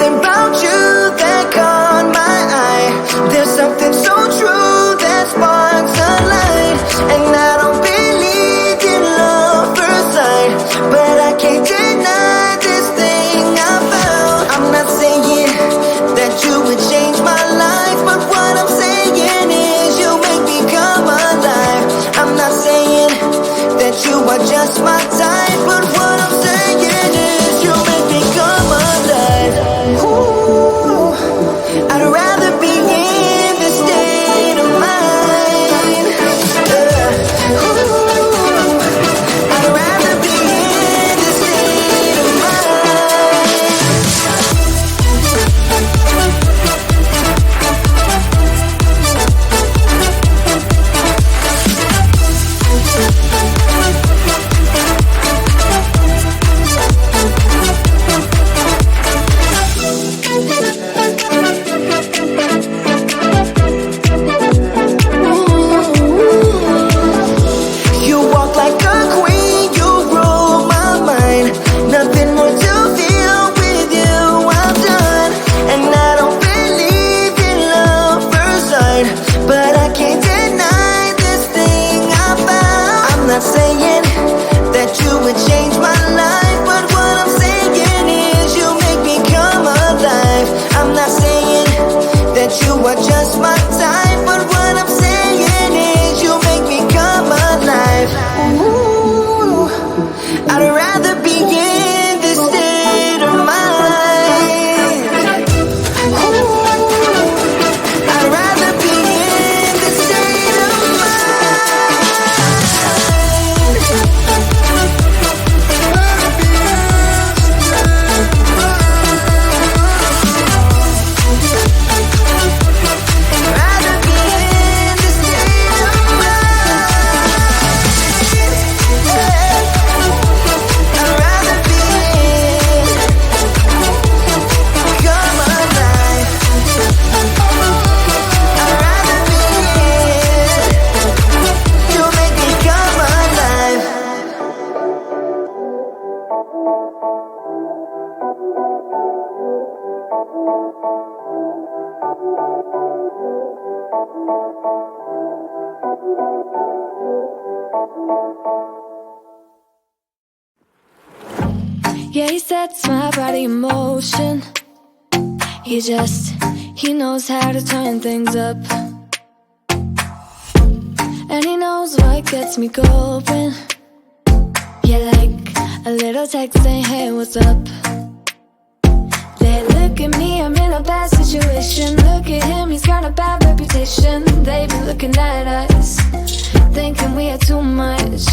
something about you that caught my eye. There's something so true that sparks a light. And I don't believe in love first sight, but I can't deny this thing I found. I'm not saying that you would change my life, but what I'm saying is you make me come alive. I'm not saying that you are just my type, but what I'm saying is you make me come alive. Ooh, I'd rather be in this state of mind. Ooh, I'd rather be in this state of mind. You walk like a queen, you rule my mind. Nothing more to feel with you, I'm done. And I don't believe in love first sight, but I can't deny this thing I found. I'm not saying that you would change my life, but what I'm saying is you make me come alive. I'm not saying that you are just my type, but what I'm saying is you make me come alive. Ooh, I'd rather be in this state of mind. Ooh, I'd rather be in this state of rather be in this state of I'd rather be in, come alive. I'd rather be in, you make me come alive. Yeah, he sets my body in motion. He knows how to turn things up. And he knows what gets me going. Yeah, like a little text saying, hey, what's up? They look at me, I'm in a bad situation. Look at him, he's got a bad reputation. They be looking at us, thinking we are too much.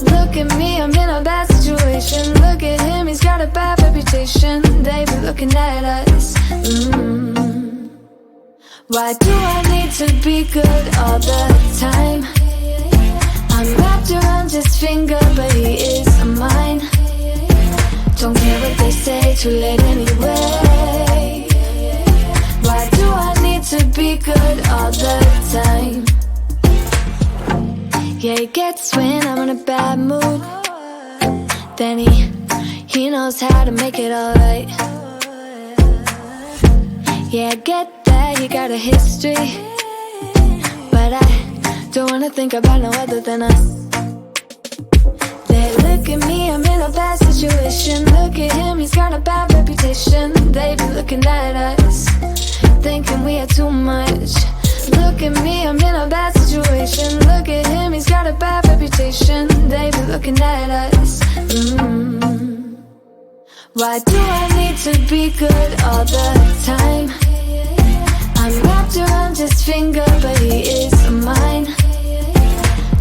Look at me, I'm in a bad situation. Look at him, he's got a bad reputation. They be looking at us. Why do I need to be good all the time? I'm wrapped around his finger, but he is mine. Don't care what they say, too late anyway. Why do I need to be good all the time? Yeah, he gets when I'm in a bad mood. Then he knows how to make it alright. Yeah, I get that he got a history, but I don't wanna think about no other than us. They look at me, I'm in a bad situation. Look at him, he's got a bad reputation. They be looking at us, thinking we are too much. Look at me, I'm in a bad situation. Look at him, he's got a bad reputation. They be looking at us. Why do I need to be good all the time? I'm wrapped around his finger, but he is mine.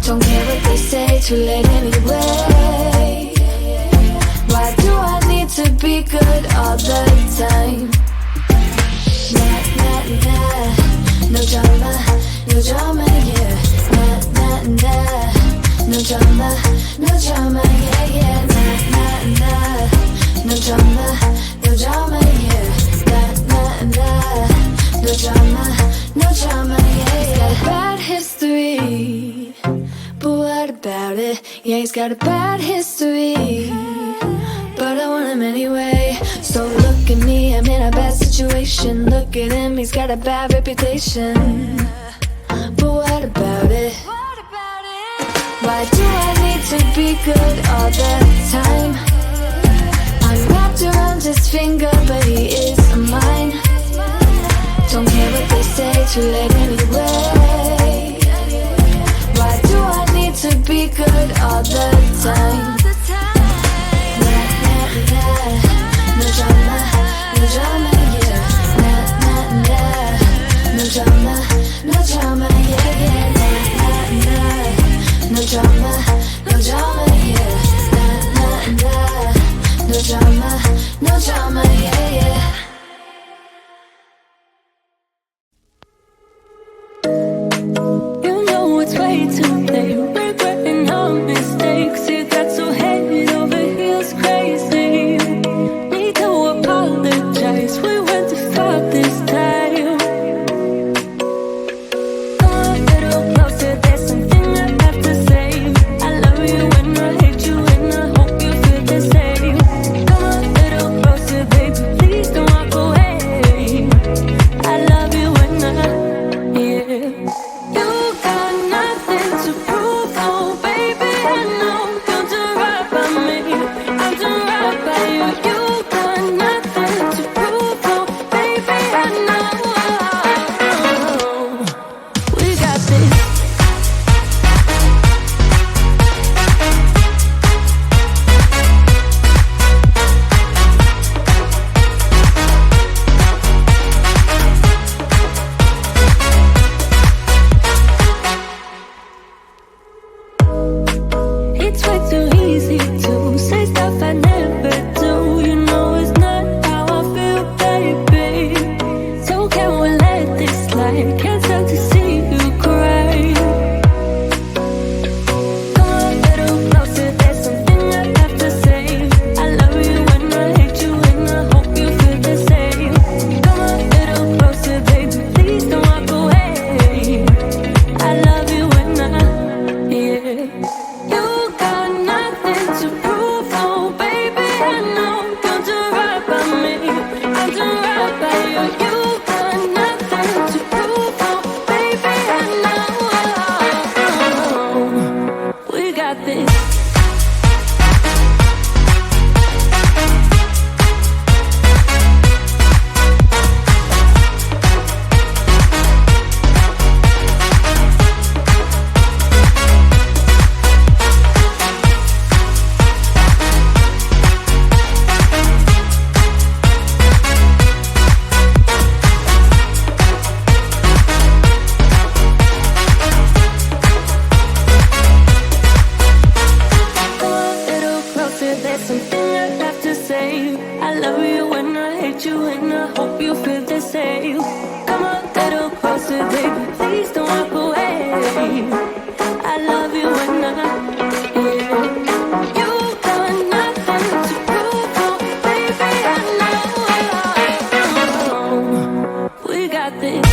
Don't care what they say, too late anyway. Why do I need to be good all the time? Nah, nah, nah. No drama, no drama, yeah. Nah, nah, nah. No drama, no drama, yeah, yeah. Nah, nah, nah. No drama, no drama, yeah. Nah, nah, nah. No drama, no drama, yeah, yeah. He's got a bad history, but what about it? Yeah, he's got a bad history, but I want him anyway. So look look at me, I'm in a bad situation. Look at him, he's got a bad reputation. But what about it? Why do I need to be good all the time? I'm wrapped around his finger, but he is mine. Don't care what they say, too late anyway. Why do I need to be good all the time? Nah, nah, nah. No drama, no drama, yeah. Nah, nah, nah. No drama, no drama, yeah, yeah. Nah, nah, nah. No drama, no drama, yeah. Nah, nah, nah. No drama, no drama, yeah, yeah. You know it's way too late, regretting our mistakes. It got so head over heels crazy. Need to apologize, we went too far this time. Come a little closer, there's something I have to say. I love you and I hate you and I hope you feel the same. Come a little closer, baby, please don't walk away. I love you and yeah. You got nothing to prove, oh baby, I know. You're doing right by me, I'm doing right by you. You got nothing to prove, oh baby, I know. We got this. It's way too easy to say stuff I never do. You know it's not how I feel, baby. So can we let this slide? Can't stand to see you cry. Come a little closer, there's something I have to say. I love you and I hate you and I hope you feel the same. Come a little closer, baby, please don't walk away. I love you and yeah. You got nothing to prove, oh baby, I know. You're doing right by me, I'm doing right by you. You got nothing to prove, oh baby, I know. We got this. Come a little closer, there's something I have to say. I love you and I hate you and I hope you feel the same. Come a little closer, baby, please don't walk away. I love you and yeah. You got nothing to prove, oh baby, I know. We got this.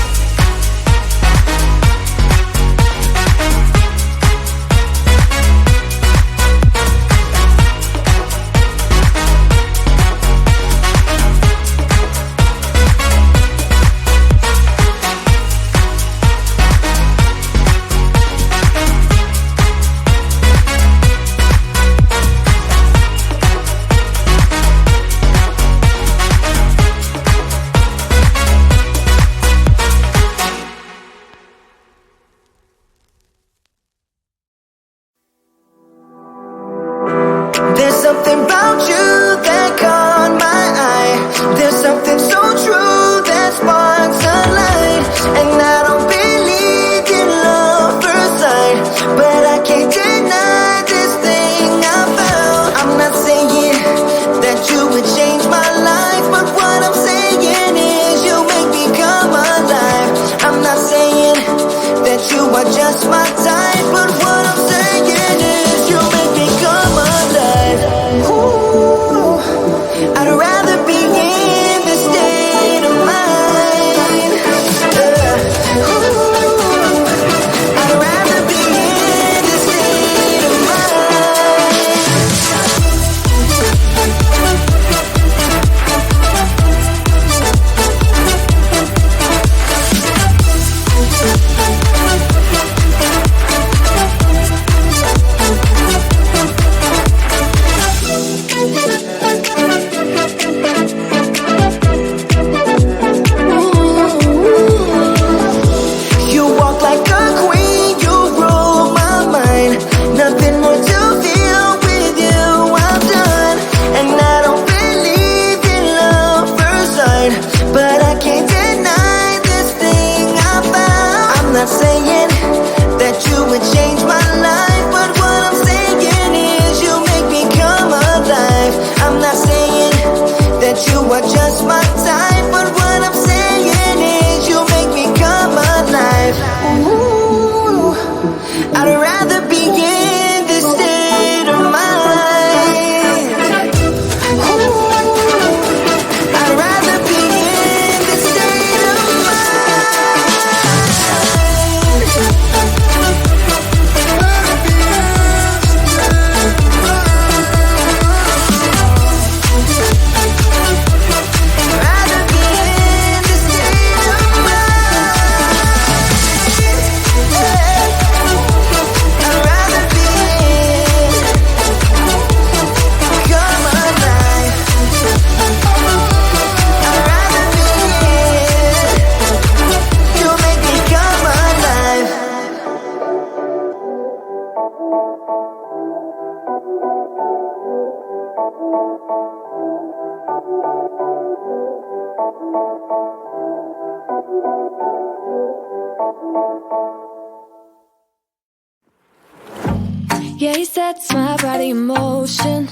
Yeah, he sets my body in motion.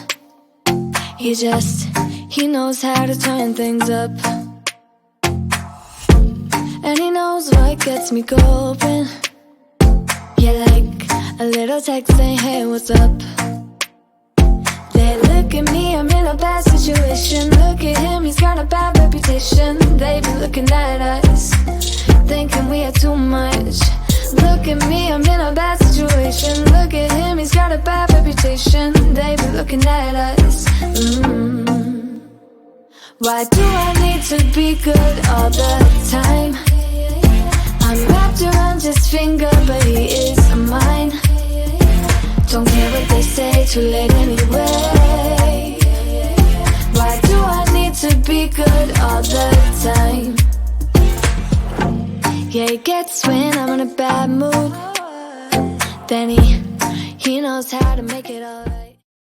He knows how to turn things up. And he knows what gets me going. Yeah, like a little text saying, hey, what's up? They look at me, I'm in a bad situation. Look at him, he's got a bad reputation. They be looking at us, thinking we had too much. Look at me, I'm in a bad situation. Look at him, he's got a bad reputation. They be looking at us. Why do I need to be good all the time? I'm wrapped around his finger, but he is mine. Don't care what they say, too late anyway. Why do I need to be good all the time? Yeah, he gets when I'm in a bad mood. Then he knows how to make it all